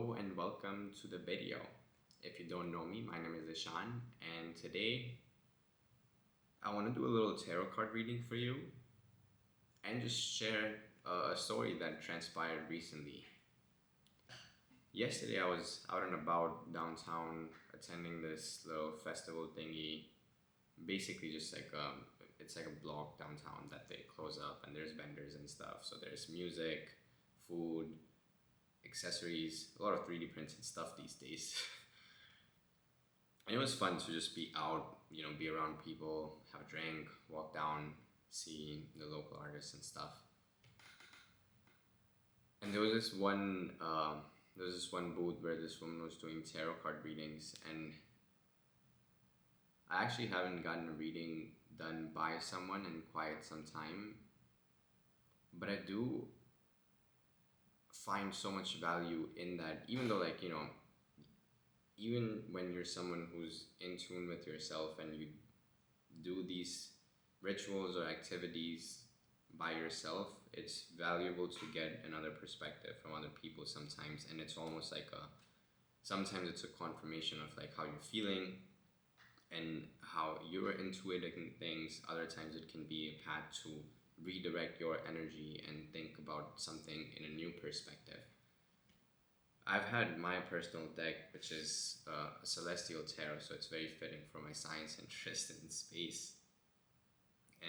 Hello and welcome to the video. If you don't know me, my name is Ishan, and today I want to do a little tarot card reading for you and just share a story that transpired recently. Yesterday I was out and about downtown attending this little festival thingy. Basically just like it's like a block downtown that they close up and there's vendors and stuff. So there's music, food, accessories, a lot of 3D printed stuff these days. And it was fun to just be out, be around people, have a drink, walk down, see the local artists and stuff. And there was this one booth where this woman was doing tarot card readings, and I actually haven't gotten a reading done by someone in quite some time, but I do find so much value in that, even though even when you're someone who's in tune with yourself and you do these rituals or activities by yourself, it's valuable to get another perspective from other people sometimes. And it's almost like sometimes it's a confirmation of like how you're feeling and how you're intuiting things. Other times it can be a path to redirect your energy and think about something in a new perspective. I've had my personal deck, which is a celestial tarot, so it's very fitting for my science interest in space.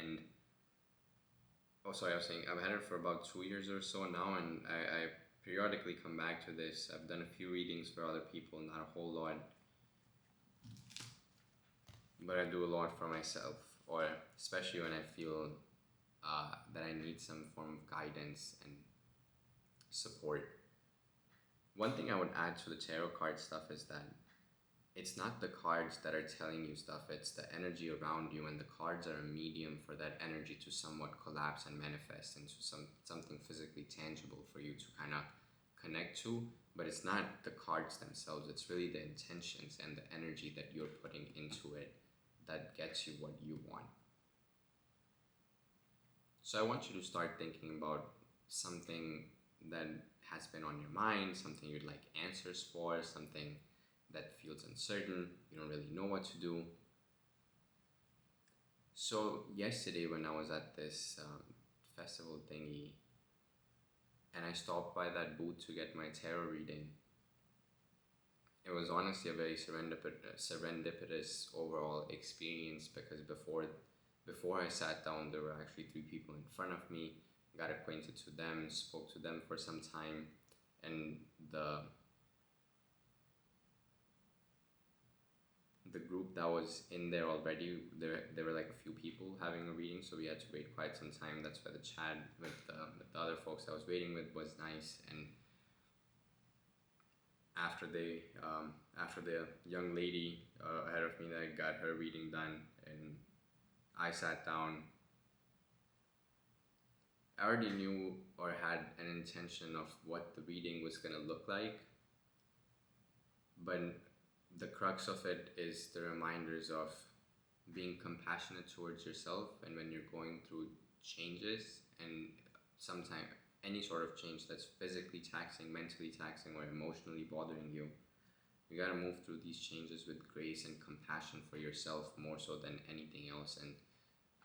And oh, sorry, I was saying I've had it for about 2 years or so now, and I periodically come back to this. I've done a few readings for other people, not a whole lot, but I do a lot for myself, or especially when I feel that I need some form of guidance and support. One thing I would add to the tarot card stuff is that it's not the cards that are telling you stuff, it's the energy around you, and the cards are a medium for that energy to somewhat collapse and manifest into something physically tangible for you to kind of connect to. But it's not the cards themselves, it's really the intentions and the energy that you're putting into it that gets you what you want. So I want you to start thinking about something that has been on your mind, something you'd like answers for, something that feels uncertain, you don't really know what to do. So yesterday when I was at this festival thingy and I stopped by that booth to get my tarot reading, it was honestly a very serendipitous overall experience, because before I sat down, there were actually three people in front of me. Got acquainted to them, spoke to them for some time, and the group that was in there already, there were like a few people having a reading, so we had to wait quite some time. That's why the chat with the other folks I was waiting with was nice. And after the young lady ahead of me that got her reading done and I sat down, I already knew or had an intention of what the reading was going to look like, but the crux of it is the reminders of being compassionate towards yourself. And when you're going through changes, and sometimes any sort of change that's physically taxing, mentally taxing, or emotionally bothering you, you gotta move through these changes with grace and compassion for yourself more so than anything else. And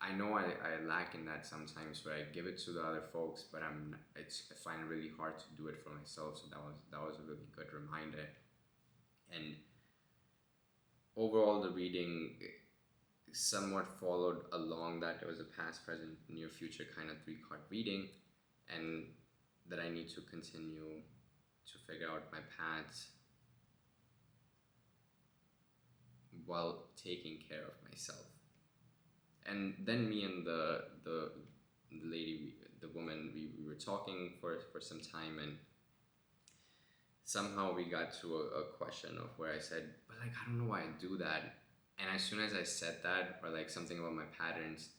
I know I lack in that sometimes, where I give it to the other folks, but I find it really hard to do it for myself. So that was a really good reminder. And overall, the reading somewhat followed along that. It was a past, present, near future kind of 3-card reading, and that I need to continue to figure out my paths while taking care of myself. And then me and the lady, the woman, we were talking for some time, and somehow we got to a question of where I said, but like, I don't know why I do that. And as soon as I said that, or like something about my patterns,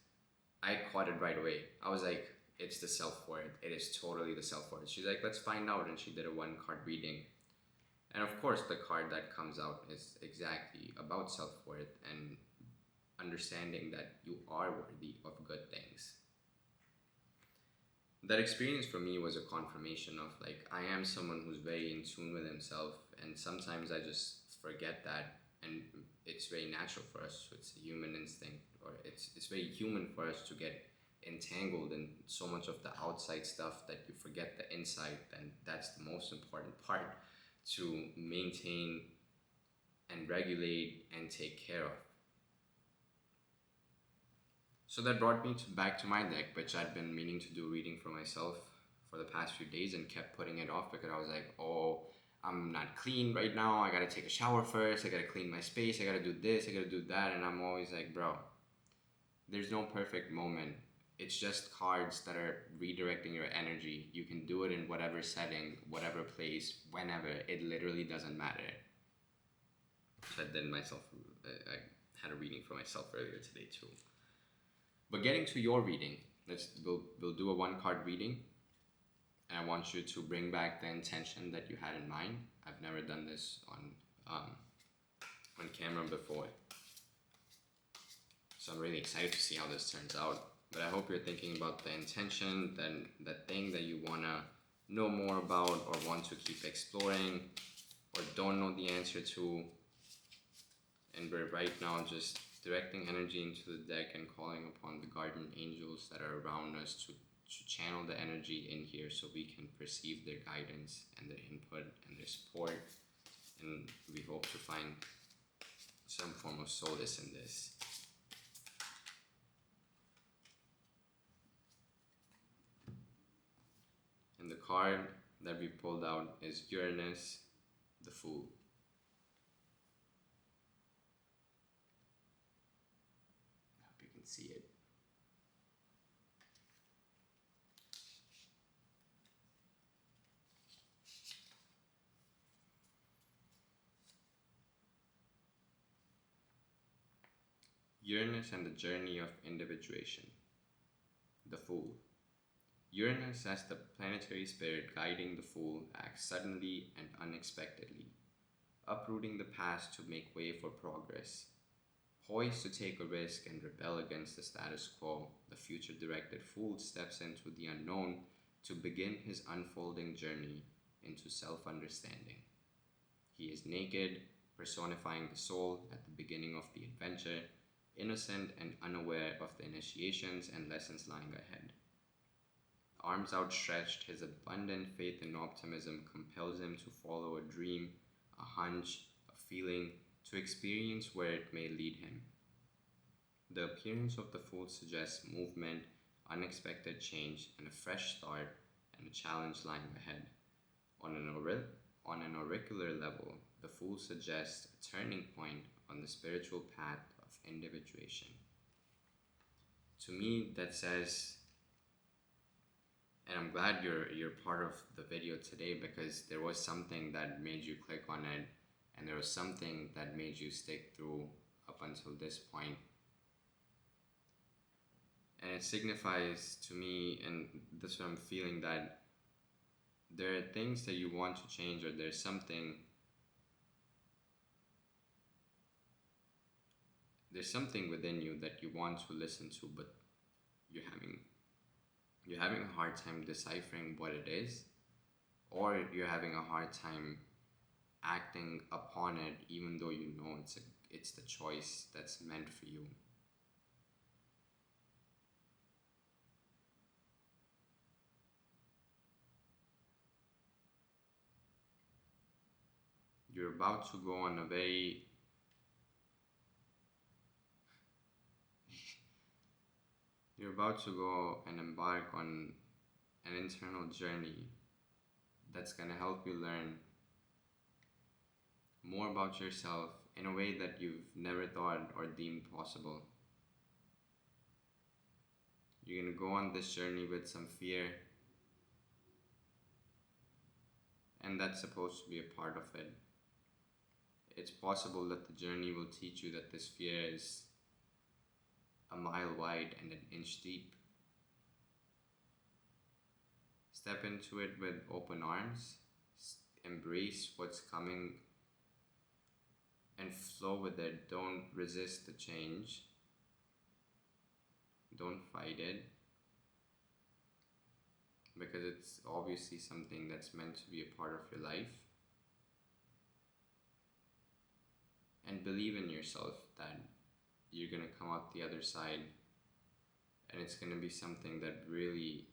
I caught it right away. I was like, it's the self-worth. It is totally the self-worth. She's like, let's find out. And she did a 1-card reading. And of course, the card that comes out is exactly about self-worth and understanding that you are worthy of good things. that experience for me was a confirmation of like I am someone who's very in tune with himself, and sometimes I just forget that, and it's very natural for us. It's a human instinct, or it's very human for us to get entangled in so much of the outside stuff that you forget the inside, and that's the most important part to maintain and regulate and take care of. So that brought me back to my deck, which I'd been meaning to do reading for myself for the past few days and kept putting it off because I was like, oh, I'm not clean right now. I gotta take a shower first. I gotta clean my space. I gotta do this. I gotta do that. And I'm always like, bro, there's no perfect moment. It's just cards that are redirecting your energy. You can do it in whatever setting, whatever place, whenever. It literally doesn't matter. So I did myself, I had a reading for myself earlier today too. But getting to your reading, we'll do a one card reading, and I want you to bring back the intention that you had in mind. I've never done this on camera before, so I'm really excited to see how this turns out. But I hope you're thinking about the intention, then the thing that you wanna know more about or want to keep exploring or don't know the answer to. And we're right now just directing energy into the deck and calling upon the guardian angels that are around us to channel the energy in here so we can perceive their guidance and their input and their support. And we hope to find some form of solace in this. And the card that we pulled out is Uranus, the Fool. I hope you can see it. Uranus and the journey of individuation. The Fool. Uranus, as the planetary spirit guiding the Fool, acts suddenly and unexpectedly, uprooting the past to make way for progress. Poised to take a risk and rebel against the status quo, the future-directed Fool steps into the unknown to begin his unfolding journey into self-understanding. He is naked, personifying the soul at the beginning of the adventure, innocent and unaware of the initiations and lessons lying ahead. Arms outstretched, his abundant faith and optimism compels him to follow a dream, a hunch, a feeling, to experience where it may lead him. The appearance of the Fool suggests movement, unexpected change, and a fresh start, and a challenge lying ahead. On an auricular level, the Fool suggests a turning point on the spiritual path of individuation. To me, that says, and I'm glad you're part of the video today because there was something that made you click on it, and there was something that made you stick through up until this point. And it signifies to me, and that's what I'm feeling, that there are things that you want to change, or there's something within you that you want to listen to, but you're having a hard time deciphering what it is, or you're having a hard time acting upon it, even though you know it's the choice that's meant for you. You're about to go on a very you're about to go and embark on an internal journey that's going to help you learn more about yourself in a way that you've never thought or deemed possible. You're going to go on this journey with some fear, and that's supposed to be a part of it. It's possible that the journey will teach you that this fear is a mile wide and an inch deep. Step into it with open arms, embrace what's coming and flow with it. Don't resist the change. Don't fight it. because it's obviously something that's meant to be a part of your life. And believe in yourself that you're going to come out the other side, and it's going to be something that really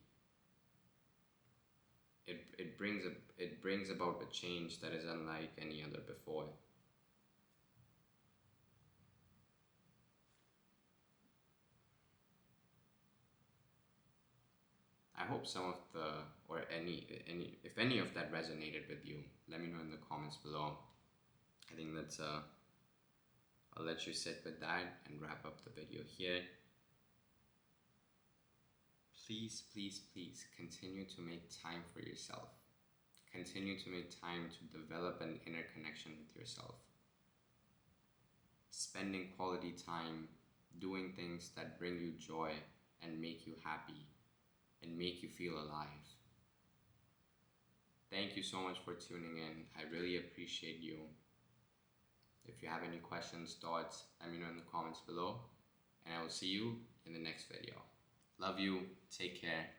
it brings about a change that is unlike any other before. I hope some of the, or any if any of that resonated with you, let me know in the comments below. I think that's I'll let you sit with that and wrap up the video here. Please, please, please continue to make time for yourself. Continue to make time to develop an inner connection with yourself. Spending quality time doing things that bring you joy and make you happy and make you feel alive. Thank you so much for tuning in. I really appreciate you. If you have any questions, thoughts, let me know in the comments below. And I will see you in the next video. Love you. Take care.